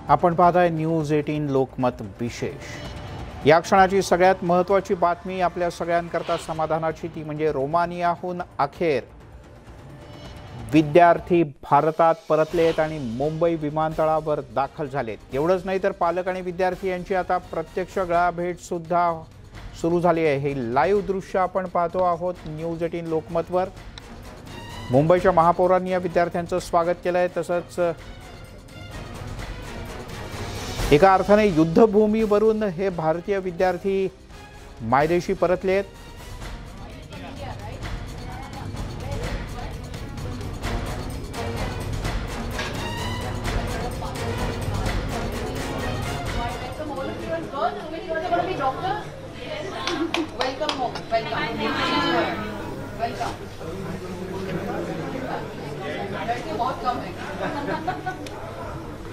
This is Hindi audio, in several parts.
आपण पाहताय न्यूज 18 लोकमत विशेष। या क्षणाची सगळ्यात महत्त्वाची बातमी आपल्या सगळ्यांकरता समाधानाची, ती म्हणजे रोमानियाहून अखेर विद्यार्थी भारतात परतलेत आणि मुंबई विमानतळावर दाखल झालेत। एवढंच नाही तर पालक आणि विद्यार्थी यांची आता प्रत्यक्ष गळाभेट सुद्धा सुरू झाली आहे। हे लाईव्ह दृश्य आपण पाहतो आहोत न्यूज 18 लोकमतवर। मुंबईच्या महापौरांनी या विद्यार्थ्यांचं स्वागत केलंय। तसंच एका अर्थाने युद्धभूमीवरून हे भारतीय विद्यार्थी मायदेशी परतलेत।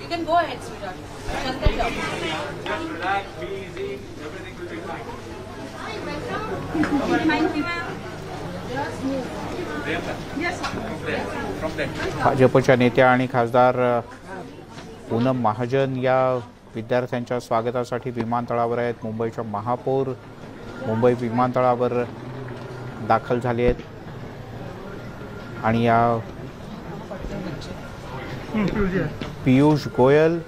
You can go ahead, sweetheart. Just relax, be easy, everything will be fine. Thank you, ma'am. Yes, From there. भाजपच्या नेत्या आणि खासदार पूनम महाजन या विद्यार्थ्यांच्या स्वागतासाठी विमानतळावर आहेत। मुंबईच्या महापौर मुंबई विमानतळावर दाखल झाले आहेत आणि या पीयूष गोयल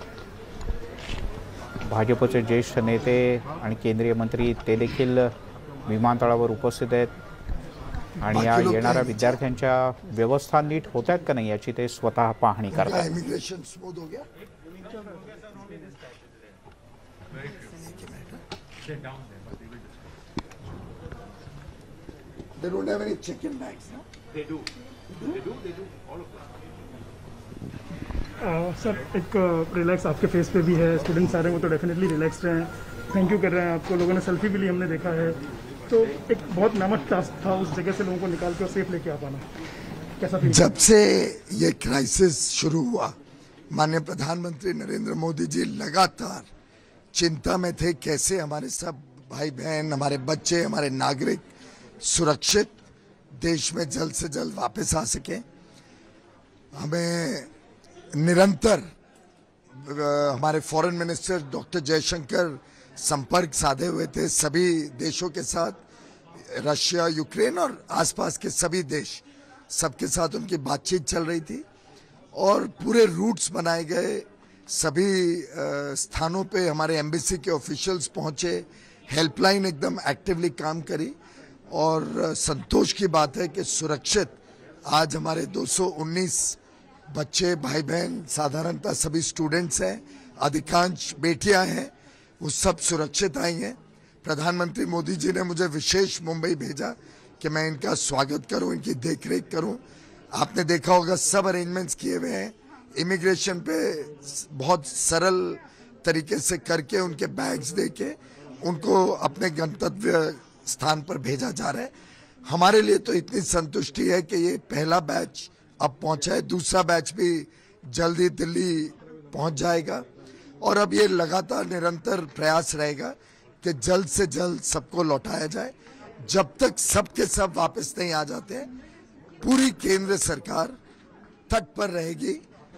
भाजपचे ज्येष्ठ नेते आणि केंद्रीय मंत्री ते देखील विमानतळावर उपस्थित आहेत आणि या येणाऱ्या विद्यार्थ्यांच्या व्यवस्था नीट होत आहेत का नाही याची ते स्वतः पाहणी करतात। इमिग्रेशन स्मूथ हो गया। They don't have any check-in bags, no? They do. They do all of that. Sir एक रिलैक्स आपके फेस पे भी है, स्टूडेंट्स आ रहे हैं वो तो डेफिनेटली रिलैक्स्ड हैं, थैंक यू कर रहे हैं आपको। लोगों ने सेल्फी भी ली, हमने देखा है। तो एक बहुत मेहनत टास्क था उस जगह से लोगों को निकाल के और सेफ लेके आ पाना, कैसा फील? जब से ये क्राइसिस शुरू हुआ, माननीय प्रधानमंत्री नरेंद्र मोदी जी लगातार चिंता में थे कैसे हमारे सब भाई बहन, हमारे बच्चे, हमारे नागरिक सुरक्षित देश में जल्द से जल्द वापस आ सके। हमें निरंतर हमारे फॉरेन मिनिस्टर डॉक्टर जयशंकर संपर्क साधे हुए थे सभी देशों के साथ, रशिया, यूक्रेन और आसपास के सभी देश, सबके साथ उनकी बातचीत चल रही थी और पूरे रूट्स बनाए गए। सभी स्थानों पे हमारे एम्बेसी के ऑफिशियल्स पहुंचे, हेल्पलाइन एकदम एक्टिवली काम करी और संतोष की बात है कि सुरक्षित आज हमारे 219 बच्चे, भाई बहन, साधारणतः सभी स्टूडेंट्स हैं, अधिकांश बेटियां हैं, वो सब सुरक्षित आई हैं। प्रधानमंत्री मोदी जी ने मुझे विशेष मुंबई भेजा कि मैं इनका स्वागत करूं, इनकी देखरेख करूं। आपने देखा होगा सब अरेंजमेंट्स किए हुए हैं, इमिग्रेशन पे बहुत सरल तरीके से करके उनके बैग्स देके उनको अपने गंतव्य स्थान पर भेजा जा रहा है। हमारे लिए तो इतनी संतुष्टि है कि ये पहला बैच अब पहुंचा है, दूसरा बैच भी जल्दी दिल्ली पहुंच जाएगा और अब ये लगातार निरंतर प्रयास रहेगा कि जल्द से जल्द सबको लौटाया जाए। जब तक सबके सब वापस नहीं आ जाते हैं, पूरी केंद्र सरकार तट पर रहेगी।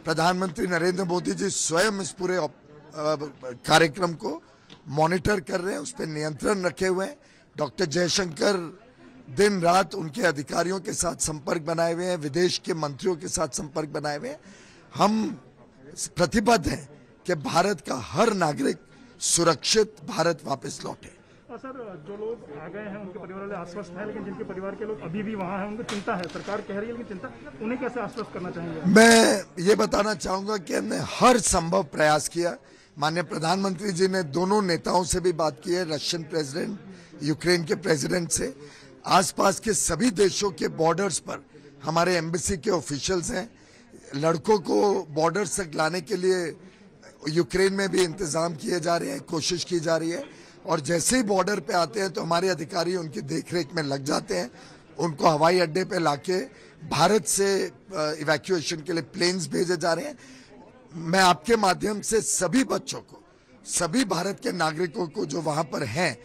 प्रधानमंत्री नरेंद्र मोदी जी स्वयं इस पूरे कार्यक्रम को मॉनिटर कर रहे हैं, उस पर नियंत्रण रखे हुए हैं। डॉक्टर जयशंकर दिन रात उनके अधिकारियों के साथ संपर्क बनाए हुए हैं, विदेश के मंत्रियों के साथ संपर्क बनाए हुए हैं। हम प्रतिबद्ध हैं कि भारत का हर नागरिक सुरक्षित भारत वापस लौटे। सर, जो लोग आ गए हैं उनके परिवार वाले आश्वस्त हैं, लेकिन जिनके परिवार के लोग अभी भी वहाँ हैं उनको चिंता है, सरकार कह रही है लेकिन चिंता, उन्हें कैसे आश्वस्त करना चाहेंगे? मैं ये बताना चाहूंगा कि हमने हर संभव प्रयास किया। माननीय प्रधानमंत्री जी ने दोनों नेताओं से भी बात की है, रशियन प्रेसिडेंट, यूक्रेन के प्रेसिडेंट से। आसपास के सभी देशों के बॉर्डर्स पर हमारे एम्बेसी के ऑफिशियल्स हैं। लड़कों को बॉर्डर्स तक लाने के लिए यूक्रेन में भी इंतजाम किए जा रहे हैं, कोशिश की जा रही है और जैसे ही बॉर्डर पे आते हैं तो हमारे अधिकारी उनकी देखरेख में लग जाते हैं। उनको हवाई अड्डे पे लाके भारत से इवैक्यूएशन के लिए प्लेन्स भेजे जा रहे हैं। मैं आपके माध्यम से सभी बच्चों को, सभी भारत के नागरिकों को जो वहां पर हैं,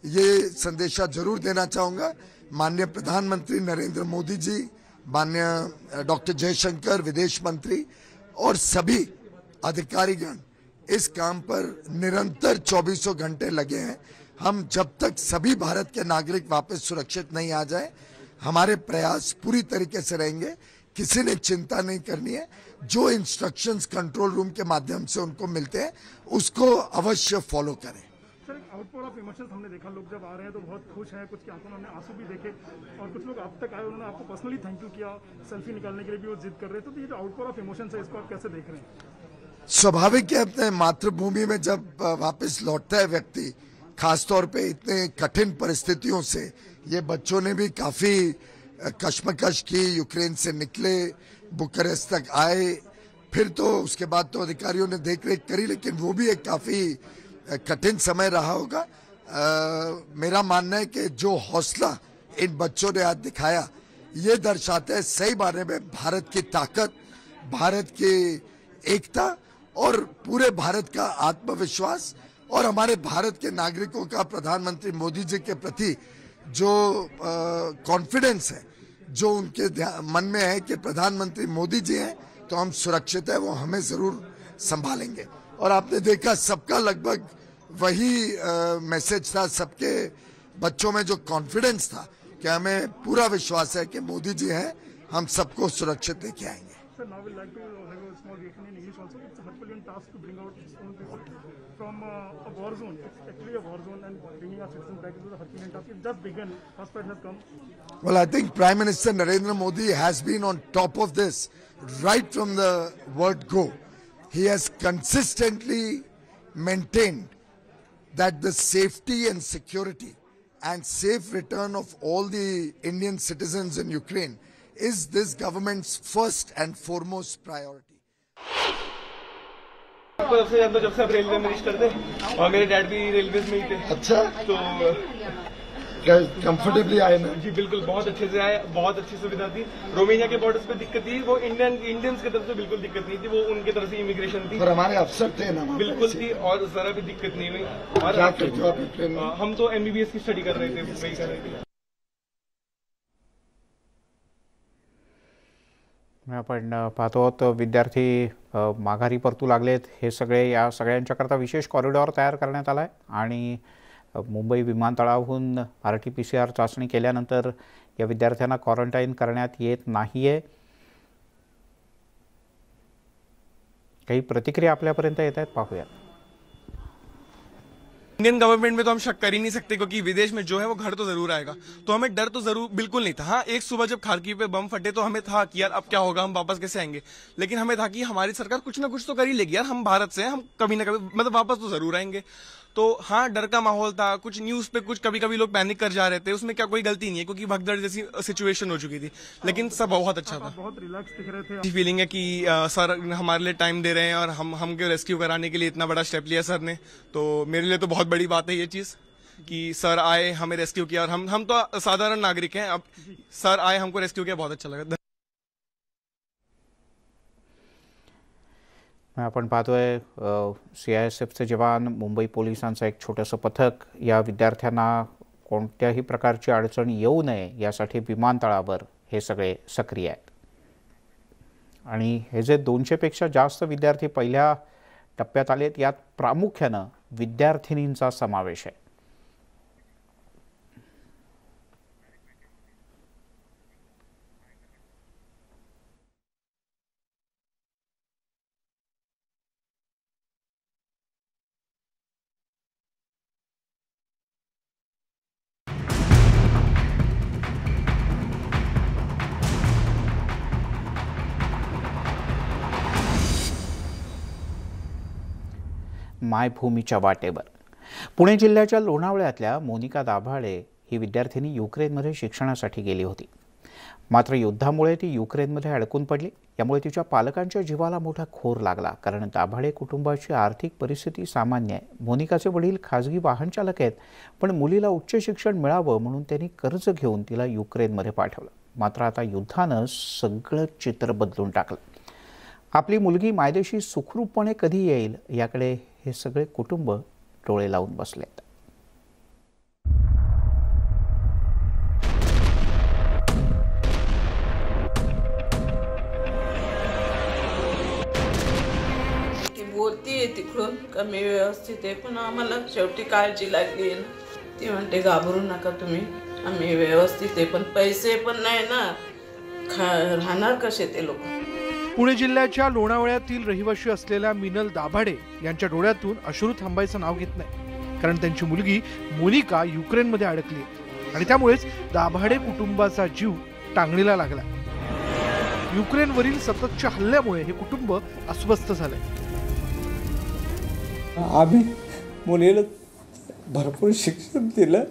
ये संदेशा जरूर देना चाहूँगा। माननीय प्रधानमंत्री नरेंद्र मोदी जी, माननीय डॉक्टर जयशंकर विदेश मंत्री और सभी अधिकारीगण इस काम पर निरंतर 24 घंटे लगे हैं। हम जब तक सभी भारत के नागरिक वापस सुरक्षित नहीं आ जाए, हमारे प्रयास पूरी तरीके से रहेंगे। किसी ने चिंता नहीं करनी है। जो इंस्ट्रक्शंस कंट्रोल रूम के माध्यम से उनको मिलते हैं उसको अवश्य फॉलो करें। सर, एक आउटपोर ऑफ इमोशंस हमने देखा, लोग जब आ रहे हैं तो बहुत खुश हैं, कुछ की आंखों में हमने आंसू भी देखे, और कुछ लोग आप तक आए, उन्होंने आपको पर्सनली थैंक यू किया, सेल्फी निकालने के लिए भी वो जिद कर रहे थे। तो ये जो आउटपोर ऑफ इमोशंस है, इसको आप कैसे देख रहे हैं? स्वाभाविक है, अपने मातृभूमि में जब वापस लौटता है व्यक्ति, खासतौर पे इतने कठिन परिस्थितियों से, ये बच्चों ने भी काफी कश्मकश की, यूक्रेन से निकले, बुखारेस्ट तक आए, फिर तो उसके बाद तो अधिकारियों ने देखरेख करी, लेकिन वो भी एक काफी कठिन समय रहा होगा। मेरा मानना है कि जो हौसला इन बच्चों ने आज दिखाया, ये दर्शाता है सही मायने में भारत की ताकत, भारत की एकता और पूरे भारत का आत्मविश्वास, और हमारे भारत के नागरिकों का प्रधानमंत्री मोदी जी के प्रति जो कॉन्फिडेंस है, जो उनके मन में है कि प्रधानमंत्री मोदी जी हैं तो हम सुरक्षित है, वो हमें जरूर संभालेंगे। और आपने देखा सबका लगभग वही मैसेज था, सबके बच्चों में जो कॉन्फिडेंस था कि हमें पूरा विश्वास है कि मोदी जी हैं, हम सबको सुरक्षित लेके आएंगे। Sir, now we'd like to have a small reaction in English also. It's a Herculean task to bring out its own people from a war zone. It's actually a war zone, and bringing our citizens back into the Herculean task. It just begun. First fight has come. Well, I think Prime Minister Narendra Modi has been on top of this right from the word go. He has consistently maintained that the safety and security and safe return of all the Indian citizens in Ukraine is this government's first and foremost priority. सबसे ज्यादा जब से आप रेलवे में करते और मेरे डैड भी रेलवेज में ही थे। अच्छा, तो कंफर्टेबली आए ना? जी बिल्कुल, बहुत अच्छे से आए, बहुत अच्छी सुविधा थी। रोमानिया के बॉर्डर्स पे दिक्कत थी, वो इंडियंस की तरफ से बिल्कुल दिक्कत नहीं थी, वो उनकी तरफ से इमिग्रेशन थी। और हमारे अफसर थे ना, बिल्कुल थी, और जरा भी दिक्कत नहीं हुई। और क्या करते हो आप ट्रेन में? हम तो MBBS की स्टडी कर रहे थे, वही कर रहे थे। आपण पाहतो आहोत विद्यार्थी माघारी परतू लागलेत। हे सगळे, या सगळ्यांच्याकरता विशेष कॉरिडॉर तयार करण्यात आला आहे आणि मुंबई विमानतळावरून RT-PCR चाचणी केल्यानंतर या विद्यार्थ्यांना क्वारंटाईन करण्यात येत नाही आहे। काही प्रतिक्रिया आपल्यापर्यंत येत आहेत, पाहूया। इंडियन गवर्नमेंट में तो हम शक कर ही नहीं सकते, क्योंकि विदेश में जो है वो घर तो जरूर आएगा, तो हमें डर तो जरूर बिल्कुल नहीं था। हाँ, एक सुबह जब खारकीव पे बम फटे तो हमें था कि यार अब क्या होगा, हम वापस कैसे आएंगे, लेकिन हमें था कि हमारी सरकार कुछ ना कुछ तो कर ही लेगी यार, हम भारत से हैं, हम कभी ना कभी मतलब वापस तो जरूर आएंगे। तो हाँ, डर का माहौल था, कुछ न्यूज पे कुछ कभी कभी लोग पैनिक कर जा रहे थे, उसमें क्या कोई गलती नहीं है, क्योंकि भगदड़ जैसी सिचुएशन हो चुकी थी, लेकिन सब बहुत अच्छा था। बहुत रिलैक्स दिख रहे थे। फीलिंग है कि सर हमारे लिए टाइम दे रहे हैं और हमको रेस्क्यू कराने के लिए इतना बड़ा स्टेप लिया सर ने, तो मेरे लिए तो बहुत बड़ी बात है ये चीज कि सर आए, हमें रेस्क्यू किया, और हम तो साधारण नागरिक हैं, अब सर आए, हमको रेस्क्यू किया, बहुत अच्छा लगा। आपण पाहतोय CISFचे जवान, मुंबई पोलिसांचं एक छोटंसं पथक या विद्यार्थ्यांना कोणत्याही प्रकारची अडचण येऊ नये यासाठी विमानतळावर हे सगळे सक्रिय आहेत। आणि हे जे 200 पेक्षा जास्त विद्यार्थी पहिल्या टप्प्यात आलेत, यात प्रामुख्याने विद्यार्थिनींचा समावेश आहे। मायभूमीच्या वाटेवर पुणे जिल्ह्याच्या लोणावळ्यातल्या मोनिका दाभाडे ही विद्यार्थिनी युक्रेनमध्ये शिक्षणासाठी गेली होती, मात्र युद्धामुळे ती युक्रेनमध्ये अडकून पडली। यामुळे तिच्या पालकांच्या जीवाला मोठा खोर लागला, कारण दाभाडे कुटुंबाची आर्थिक परिस्थिती सामान्य आहे। मोनिकाचे वडील खाजगी वाहन चालक आहेत, पण मुलीला उच्च शिक्षण मिळावं म्हणून त्यांनी कर्ज घेऊन तिला युक्रेनमध्ये पाठवलं। मात्र आता युद्धानं सगळं चित्र बदलून टाकलं। आपली मुलगी मायदेशी सुखरूपपणे कधी येईल याकडे हे सगळे कुटुंब डोळे लावून बसलेत। ती बोलते तिकडून का मी व्यवस्थित आहे, पण आम्हाला शेवटी काळजी लागली आहे ना. ती म्हणते घाबरू नका तुम्ही, आम्ही व्यवस्थित आहे, पण पैसे पण नाही ना, राहणार कसे ते लोक. पुणे जिल्ह्याच्या लोणावळ्यातील रहिवाशी असलेल्या मिनल दाभाडे यांच्या डोळ्यातून अश्रू थांबायचं नाव घेत नाही, कारण त्यांची मुलगी मोनिका युक्रेनमध्ये अडकली आणि त्यामुळेच दाभाडे कुटुंबाचा जीव टांगणीला लागला. युक्रेनवरील सततच्या हल्ल्यामुळे हे कुटुंब अस्वस्थ झालंय. आम्ही मुलीला भरपूर शिक्षण दिलं,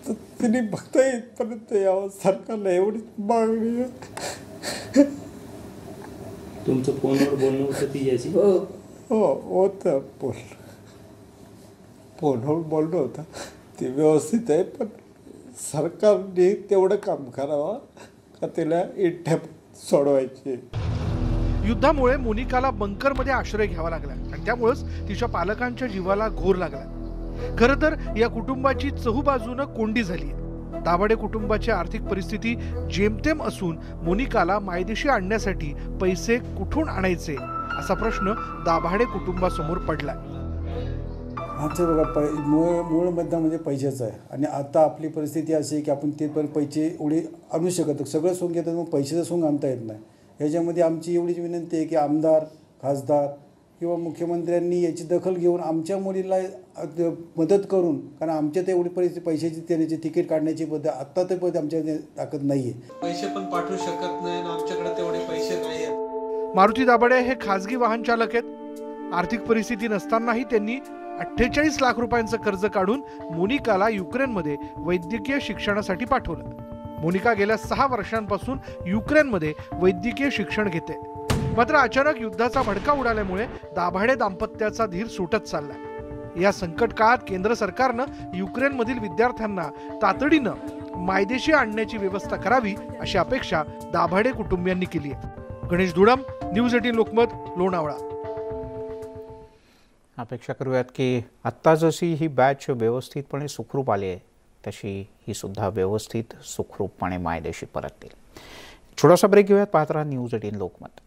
तर तिने बघता येतपर्यंत यावं सरकारला एवढीच मागणी आहे. तुमचं फोनवर बोलणं होतं ती याची? हो होतं, फोनवर बोलणं होतं. ती व्यवस्थित आहे, पण सरकारने तेवढं काम करावं का तिला इठ्ठ्या सोडवायची. युद्धामुळे मोनिकाला बंकरमध्ये आश्रय घ्यावा लागला आणि त्यामुळेच तिच्या पालकांच्या जीवाला घोर लागला. खरं तर या कुटुंबाची चहूबाजूनं कोंडी झाली. दाभाडे कुटुंबाची आर्थिक परिस्थिती जेमतेम असून मोनिकाला मायदेशी आणण्यासाठी पैसे कुठून आणायचे असा प्रश्न दाभाडे कुटुंबासमोर पडलाय. आमचं बघा मूळ मुद्दा म्हणजे पैशाचा आहे, आणि आता आपली परिस्थिती अशी आहे की आपण ते पण पैसे एवढे आणू शकत, सगळं सोंग येतात, मग पैशाचं सोंग आणता येत नाही. ह्याच्यामध्ये आमची एवढीच विनंती आहे की आमदार, खासदार किंवा मुख्यमंत्र्यांनी याची दखल घेऊन आमच्या मुलीला मदत करून, कारण आमच्या तर एवढी परिस्थिती पैशाची देण्याची तिकीट काढण्याची पद्धत आत्ता तर पद्धत आमच्या ताकद नाही आहे. पैसे पण पाठवू शकत नाही, आमच्याकडे तेवढे पैसे नाही आहेत. मारुती दाभाडे हे खासगी वाहन चालक आहेत. आर्थिक परिस्थिती नसतानाही त्यांनी 48 लाख रुपयांचं कर्ज काढून मोनिकाला युक्रेनमध्ये वैद्यकीय शिक्षणासाठी पाठवलं. मोनिका गेल्या 6 वर्षांपासून युक्रेनमध्ये वैद्यकीय शिक्षण घेते. मात्र अचानक युद्धाचा भडका उडाल्यामुळे दाभाडे दाम्पत्याचा धीर सुटत चाललाय. या संकट काळात केंद्र सरकारनं युक्रेनमधील विद्यार्थ्यांना तातडीनं मायदेशी आणण्याची व्यवस्था करावी अशी अपेक्षा दाभाडे कुटुंबियांनी केली आहे. गणेश दुडम, न्यूज 18 लोकमत, लोणावळा. अपेक्षा करूयात की आत्ता जशी ही बॅच व्यवस्थितपणे सुखरूप आली आहे, तशी ही सुद्धा व्यवस्थित सुखरूपपणे मायदेशी परततील. छोटासा ब्रेक घेऊयात. पाहत राहा न्यूज 18 लोकमत.